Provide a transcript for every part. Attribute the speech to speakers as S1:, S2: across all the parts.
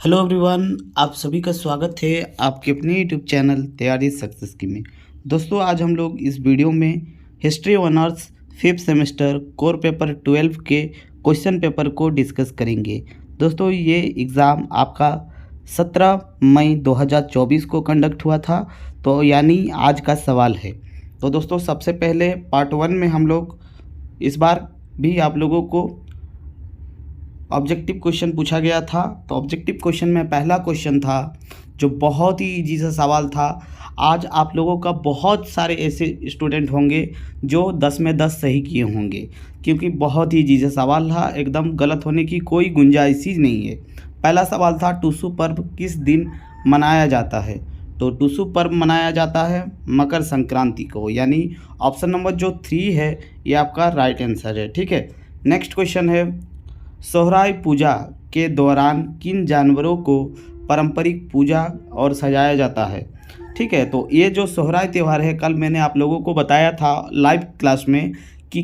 S1: Hello everyone, आप सभी का स्वागत है आपके अपने यूट्यूब चैनल तैयारी सक्सेस की में। दोस्तों, आज हम लोग इस वीडियो में history honours 5th semester core paper 12 के क्वेश्चन पेपर को डिस्कस करेंगे। दोस्तों, ये एग्ज़ाम आपका 17 मई 2024 को कंडक्ट हुआ था, तो यानी आज का सवाल है। तो दोस्तों, सबसे पहले पार्ट 1 में हम लोग इस बार भी आप लोगों को ऑब्जेक्टिव क्वेश्चन पूछा गया था। तो ऑब्जेक्टिव क्वेश्चन में पहला क्वेश्चन था जो बहुत ही इजी सा सवाल था। आज आप लोगों का बहुत सारे ऐसे स्टूडेंट होंगे जो 10 में 10 सही किए होंगे, क्योंकि बहुत ही इजी सा सवाल था, एकदम गलत होने की कोई गुंजाइश ही नहीं है। पहला सवाल था टूसू पर्व किस दिन मनाया जाता है। तो टूसू पर्व मनाया जाता है मकर संक्रांति को, यानी ऑप्शन नंबर जो 3 है ये आपका राइट आंसर है। ठीक है, नेक्स्ट क्वेश्चन है सोहराय पूजा के दौरान किन जानवरों को पारंपरिक पूजा और सजाया जाता है। ठीक है, तो ये जो सोहराय त्यौहार है, कल मैंने आप लोगों को बताया था लाइव क्लास में कि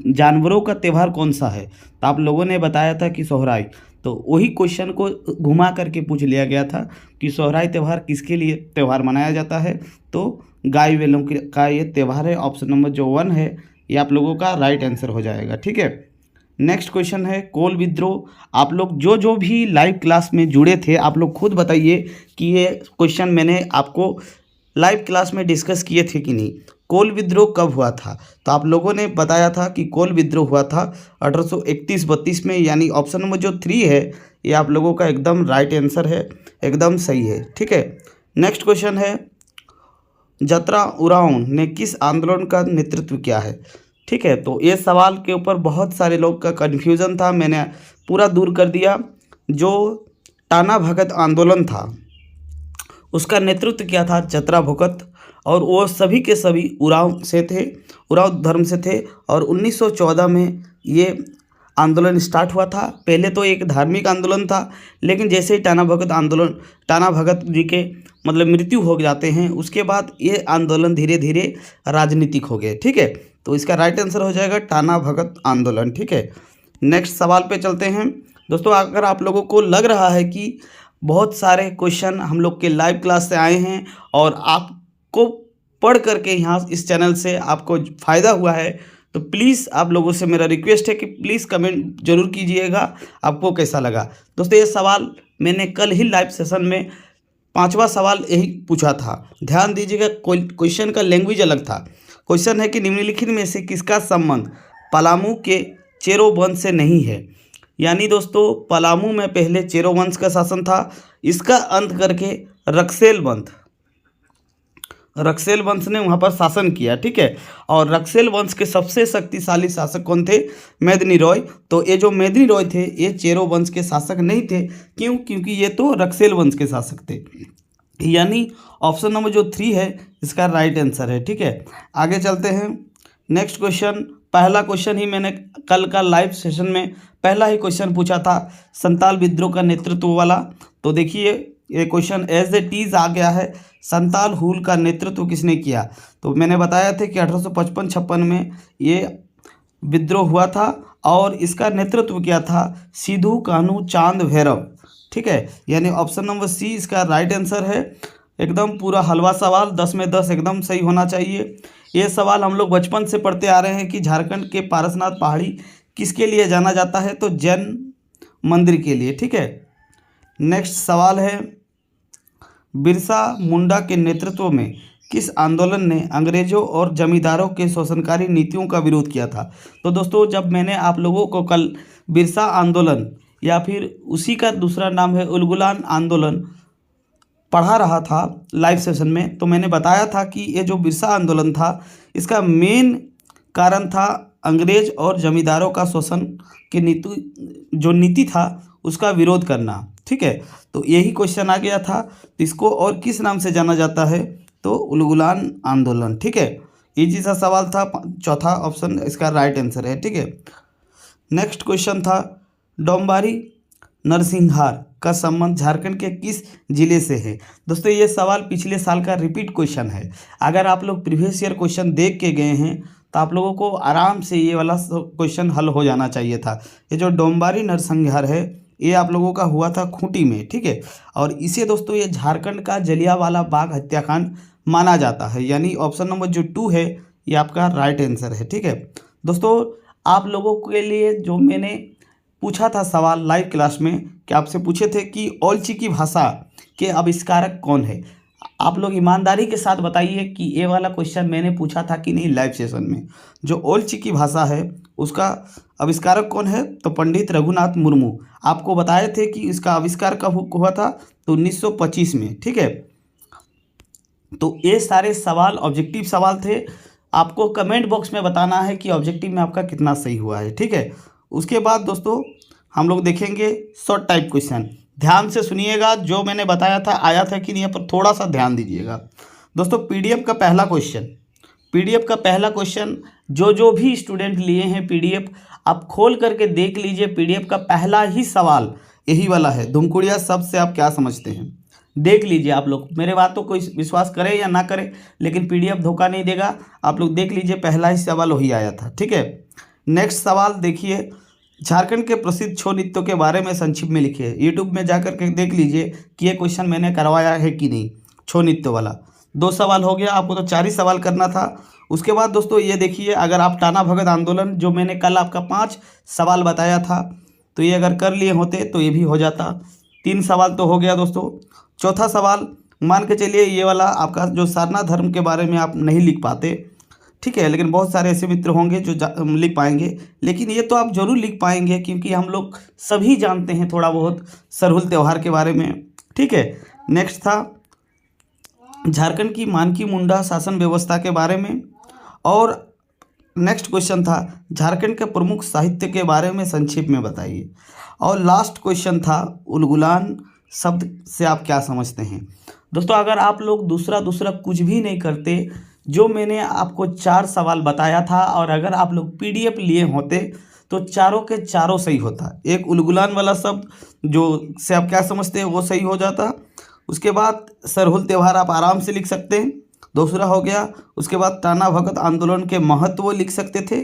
S1: जानवरों का त्यौहार कौन सा है, तो आप लोगों ने बताया था कि सोहराय। तो वही क्वेश्चन को घुमा करके पूछ लिया गया था कि सोहराय त्यौहार किसके लिए त्यौहार मनाया जाता है। तो गाय बैलों का ये त्यौहार है। ऑप्शन नंबर जो 1 है ये आप लोगों का राइट आंसर हो जाएगा। ठीक है, नेक्स्ट क्वेश्चन है कोल विद्रोह। आप लोग जो भी लाइव क्लास में जुड़े थे, आप लोग खुद बताइए कि ये क्वेश्चन मैंने आपको लाइव क्लास में डिस्कस किए थे कि नहीं। कोल विद्रोह कब हुआ था, तो आप लोगों ने बताया था कि कोल विद्रोह हुआ था 1831-32 में, यानी ऑप्शन नंबर जो 3 है ये आप लोगों का एकदम राइट आंसर है, एकदम सही है। ठीक है, नेक्स्ट क्वेश्चन है जतरा उरांव ने किस आंदोलन का नेतृत्व किया है। ठीक है, तो ये सवाल के ऊपर बहुत सारे लोग का कन्फ्यूज़न था, मैंने पूरा दूर कर दिया। जो टाना भगत आंदोलन था उसका नेतृत्व किया था जतरा भगत, और वो सभी के सभी उरांव से थे, उरांव धर्म से थे। और 1914 में ये आंदोलन स्टार्ट हुआ था। पहले तो एक धार्मिक आंदोलन था, लेकिन जैसे ही टाना भगत जी के मतलब मृत्यु हो जाते हैं, उसके बाद ये आंदोलन धीरे धीरे राजनीतिक हो गए। ठीक है, तो इसका राइट आंसर हो जाएगा टाना भगत आंदोलन। ठीक है, नेक्स्ट सवाल पे चलते हैं। दोस्तों, अगर आप लोगों को लग रहा है कि बहुत सारे क्वेश्चन हम लोग के लाइव क्लास से आए हैं और आपको पढ़ करके यहाँ इस चैनल से आपको फ़ायदा हुआ है, तो प्लीज़ आप लोगों से मेरा रिक्वेस्ट है कि प्लीज़ कमेंट जरूर कीजिएगा आपको कैसा लगा। दोस्तों, ये सवाल मैंने कल ही लाइव सेशन में 5वां सवाल यही पूछा था। ध्यान दीजिएगा, क्वेश्चन का लैंग्वेज अलग था। क्वेश्चन है कि निम्नलिखित में से किसका संबंध पलामू के चेरो वंश से नहीं है। यानी दोस्तों, पलामू में पहले चेरो वंश का शासन था, इसका अंत करके रक्सेल वंश ने वहाँ पर शासन किया। ठीक है, और रक्सेल वंश के सबसे शक्तिशाली शासक कौन थे? मेदिनी रॉय। तो ये जो मेदिनी रॉय थे ये चेरो वंश के शासक नहीं थे। क्यों? क्योंकि ये तो रक्सेल वंश के शासक थे, यानी ऑप्शन नंबर जो 3 है इसका राइट आंसर है। ठीक है, आगे चलते हैं। नेक्स्ट क्वेश्चन, पहला क्वेश्चन ही मैंने कल का लाइव सेशन में पहला ही क्वेश्चन पूछा था संताल विद्रोह का नेतृत्व वाला। तो देखिए ये क्वेश्चन एज इट इज आ गया है, संताल हुल का नेतृत्व किसने किया। तो मैंने बताया था कि 1855-56 में ये विद्रोह हुआ था और इसका नेतृत्व किया था सिद्धू कान्हू चांद भैरव। ठीक है, यानी ऑप्शन नंबर सी इसका राइट आंसर है। एकदम पूरा हलवा सवाल, 10 में 10 एकदम सही होना चाहिए। ये सवाल हम लोग बचपन से पढ़ते आ रहे हैं कि झारखंड के पारसनाथ पहाड़ी किसके लिए जाना जाता है, तो जैन मंदिर के लिए। ठीक है, नेक्स्ट सवाल है बिरसा मुंडा के नेतृत्व में किस आंदोलन ने अंग्रेजों और जमींदारों के शोषणकारी नीतियों का विरोध किया था। तो दोस्तों, जब मैंने आप लोगों को कल बिरसा आंदोलन या फिर उसी का दूसरा नाम है उलगुलान आंदोलन पढ़ा रहा था लाइव सेशन में, तो मैंने बताया था कि ये जो बिरसा आंदोलन था इसका मेन कारण था अंग्रेज और जमींदारों का शोषण की नीति था उसका विरोध करना। ठीक है, तो यही क्वेश्चन आ गया था। तो इसको और किस नाम से जाना जाता है, तो उलगुलान आंदोलन। ठीक है, इजी सा सवाल था, चौथा ऑप्शन इसका राइट आंसर है। ठीक है, नेक्स्ट क्वेश्चन था डोम्बारी नरसिंहार का संबंध झारखंड के किस जिले से है। दोस्तों, ये सवाल पिछले साल का रिपीट क्वेश्चन है। अगर आप लोग प्रीवियस ईयर क्वेश्चन देख के गए हैं तो आप लोगों को आराम से ये वाला क्वेश्चन हल हो जाना चाहिए था। ये जो डोम्बारी नरसिंहार है ये आप लोगों का हुआ था खूंटी में, ठीक है। और इसे दोस्तों ये झारखंड का जलियांवाला बाग हत्याकांड माना जाता है, यानी ऑप्शन नंबर जो 2 है ये आपका राइट आंसर है, ठीक है। दोस्तों आप लोगों के लिए जो मैंने पूछा था सवाल लाइव क्लास में कि आपसे पूछे थे कि ओलचिकी भाषा के आविष्कारक कौन है, आप लोग ईमानदारी के साथ बताइए कि ये वाला क्वेश्चन मैंने पूछा था कि नहीं लाइव सेशन में। जो ओलचिकी भाषा है उसका आविष्कारक कौन है, तो पंडित रघुनाथ मुर्मू। आपको बताए थे कि इसका आविष्कार कब हुआ था, तो 1925 में, ठीक है। तो ये सारे सवाल ऑब्जेक्टिव सवाल थे, आपको कमेंट बॉक्स में बताना है कि ऑब्जेक्टिव में आपका कितना सही हुआ है, ठीक है। उसके बाद दोस्तों हम लोग देखेंगे शॉर्ट टाइप क्वेश्चन। ध्यान से सुनिएगा, जो मैंने बताया था आया था कि नहीं, पर थोड़ा सा ध्यान दीजिएगा। दोस्तों पीडीएफ का पहला क्वेश्चन जो भी स्टूडेंट लिए हैं पीडीएफ, आप खोल करके देख लीजिए। पीडीएफ का पहला ही सवाल यही वाला है, धुमकुड़िया शब्द से आप क्या समझते हैं। देख लीजिए आप लोग, मेरे बात तो कोई विश्वास करे या ना करे, लेकिन पीडीएफ धोखा नहीं देगा। आप लोग देख लीजिए, पहला ही सवाल वही आया था, ठीक है। नेक्स्ट सवाल देखिए, झारखंड के प्रसिद्ध छौ नृत्यों के बारे में संक्षिप्त में लिखिए। यूट्यूब में जाकर के देख लीजिए कि ये क्वेश्चन मैंने करवाया है कि नहीं, छौ नृत्यों वाला। 2 सवाल हो गया, आपको तो 4 ही सवाल करना था। उसके बाद दोस्तों ये देखिए, अगर आप टाना भगत आंदोलन, जो मैंने कल आपका 5 सवाल बताया था, तो ये अगर कर लिए होते तो ये भी हो जाता। 3 सवाल तो हो गया दोस्तों। चौथा सवाल मान के चलिए ये वाला आपका जो सारनाथ धर्म के बारे में आप नहीं लिख पाते, ठीक है, लेकिन बहुत सारे ऐसे मित्र होंगे जो लिख पाएंगे, लेकिन ये तो आप जरूर लिख पाएंगे क्योंकि हम लोग सभी जानते हैं थोड़ा बहुत सरहुल त्यौहार के बारे में, ठीक है। नेक्स्ट था झारखंड की मानकी मुंडा शासन व्यवस्था के बारे में। और नेक्स्ट क्वेश्चन था झारखंड के प्रमुख साहित्य के बारे में संक्षेप में बताइए। और लास्ट क्वेश्चन था उलगुलान शब्द से आप क्या समझते हैं। दोस्तों अगर आप लोग दूसरा कुछ भी नहीं करते, जो मैंने आपको 4 सवाल बताया था, और अगर आप लोग पीडीएफ लिए होते तो चारों के चारों सही होता। एक उलगुलान वाला शब्द जो से आप क्या समझते हैं वो सही हो जाता। उसके बाद सरहुल त्यौहार आप आराम से लिख सकते हैं, दूसरा हो गया। उसके बाद टाना भगत आंदोलन के महत्व लिख सकते थे,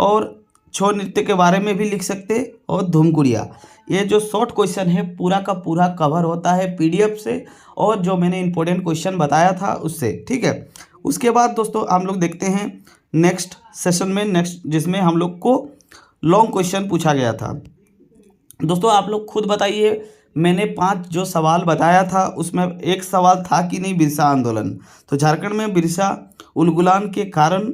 S1: और छौ नृत्य के बारे में भी लिख सकते, और धूमकुड़िया। ये जो शॉर्ट क्वेश्चन है पूरा का पूरा कवर होता है पीडीएफ से, और जो मैंने इंपॉर्टेंट क्वेश्चन बताया था उससे, ठीक है। उसके बाद दोस्तों हम लोग देखते हैं नेक्स्ट सेशन में, जिसमें हम लोग को लॉन्ग क्वेश्चन पूछा गया था। दोस्तों आप लोग खुद बताइए, मैंने 5 जो सवाल बताया था उसमें एक सवाल था कि नहीं बिरसा आंदोलन। तो झारखंड में बिरसा उलगुलान के कारण,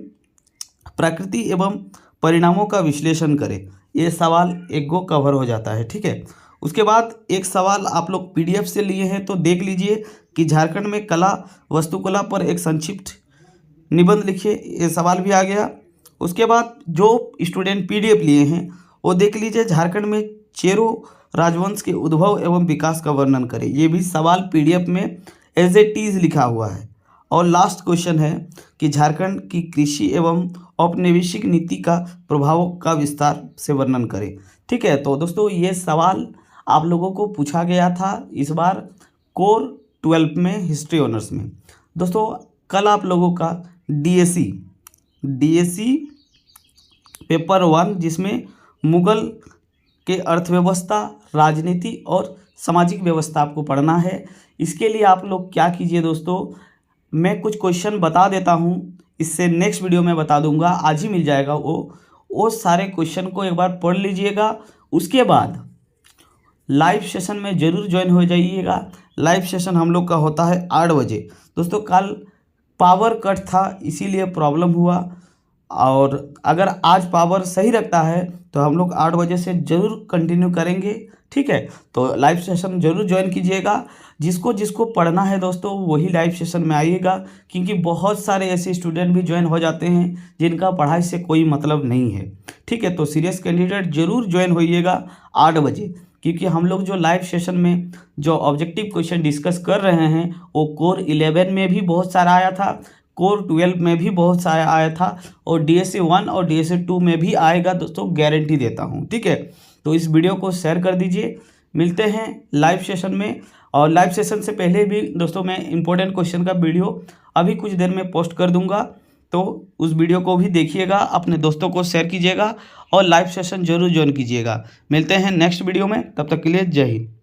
S1: प्रकृति एवं परिणामों का विश्लेषण करें, ये सवाल एक गो कवर हो जाता है, ठीक है। उसके बाद एक सवाल आप लोग पीडीएफ से लिए हैं, तो देख लीजिए कि झारखंड में कला वास्तुकला पर एक संक्षिप्त निबंध लिखिए, ये सवाल भी आ गया। उसके बाद जो स्टूडेंट पीडीएफ लिए हैं वो देख लीजिए, झारखंड में चेरो राजवंश के उद्भव एवं विकास का वर्णन करें, ये भी सवाल पीडीएफ में एज इट इज लिखा हुआ है। और लास्ट क्वेश्चन है कि झारखंड की कृषि एवं औपनिवेशिक नीति का प्रभाव का विस्तार से वर्णन करें, ठीक है। तो दोस्तों ये सवाल आप लोगों को पूछा गया था इस बार कोर 12 में हिस्ट्री ऑनर्स में। दोस्तों कल आप लोगों का डीएससी पेपर 1, जिसमें मुगल के अर्थव्यवस्था, राजनीति और सामाजिक व्यवस्था आपको पढ़ना है। इसके लिए आप लोग क्या कीजिए दोस्तों, मैं कुछ क्वेश्चन बता देता हूँ, इससे नेक्स्ट वीडियो में बता दूंगा, आज ही मिल जाएगा वो सारे क्वेश्चन को एक बार पढ़ लीजिएगा। उसके बाद लाइव सेशन में ज़रूर ज्वाइन हो जाइएगा। लाइव सेशन हम लोग का होता है 8 बजे। दोस्तों कल पावर कट था इसीलिए प्रॉब्लम हुआ, और अगर आज पावर सही रखता है तो हम लोग 8 बजे से ज़रूर कंटिन्यू करेंगे, ठीक है। तो लाइव सेशन ज़रूर ज्वाइन कीजिएगा। जिसको पढ़ना है दोस्तों वही लाइव सेशन में आइएगा, क्योंकि बहुत सारे ऐसे स्टूडेंट भी ज्वाइन हो जाते हैं जिनका पढ़ाई से कोई मतलब नहीं है, ठीक है। तो सीरियस कैंडिडेट ज़रूर ज्वाइन होइएगा 8 बजे, क्योंकि हम लोग जो लाइव सेशन में जो ऑब्जेक्टिव क्वेश्चन डिस्कस कर रहे हैं वो कोर 11 में भी बहुत सारा आया था, कोर 12 में भी बहुत सारा आया था, और DSC 1 और DSC 2 में भी आएगा दोस्तों, गारंटी देता हूँ, ठीक है। तो इस वीडियो को शेयर कर दीजिए। मिलते हैं लाइव सेशन में, और लाइव सेशन से पहले भी दोस्तों मैं इंपॉर्टेंट क्वेश्चन का वीडियो अभी कुछ देर में पोस्ट कर दूंगा, तो उस वीडियो को भी देखिएगा, अपने दोस्तों को शेयर कीजिएगा और लाइव सेशन जरूर ज्वाइन कीजिएगा। मिलते हैं नेक्स्ट वीडियो में, तब तक के लिए जय हिंद।